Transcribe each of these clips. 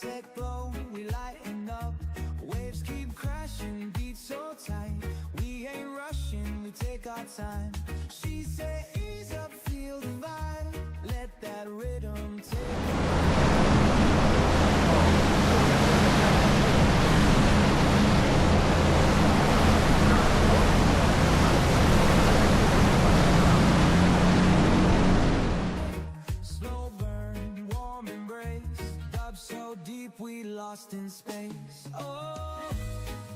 sunset glow, we lighten up. Waves keep crashing, beat so tight. We ain't rushing, we take our time. She said, ease up, feel the vibe. Let that rhythm take so deep we lost in space. Oh,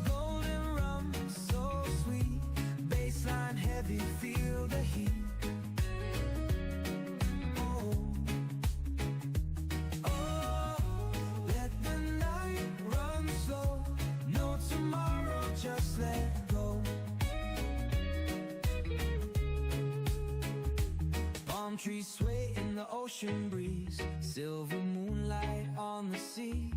golden rum, so sweet. Baseline heavy, feel the heat. Oh, oh, let the night run slow. No tomorrow, just let go. Palm trees sway in the ocean breeze. Silver moonlight on the sea.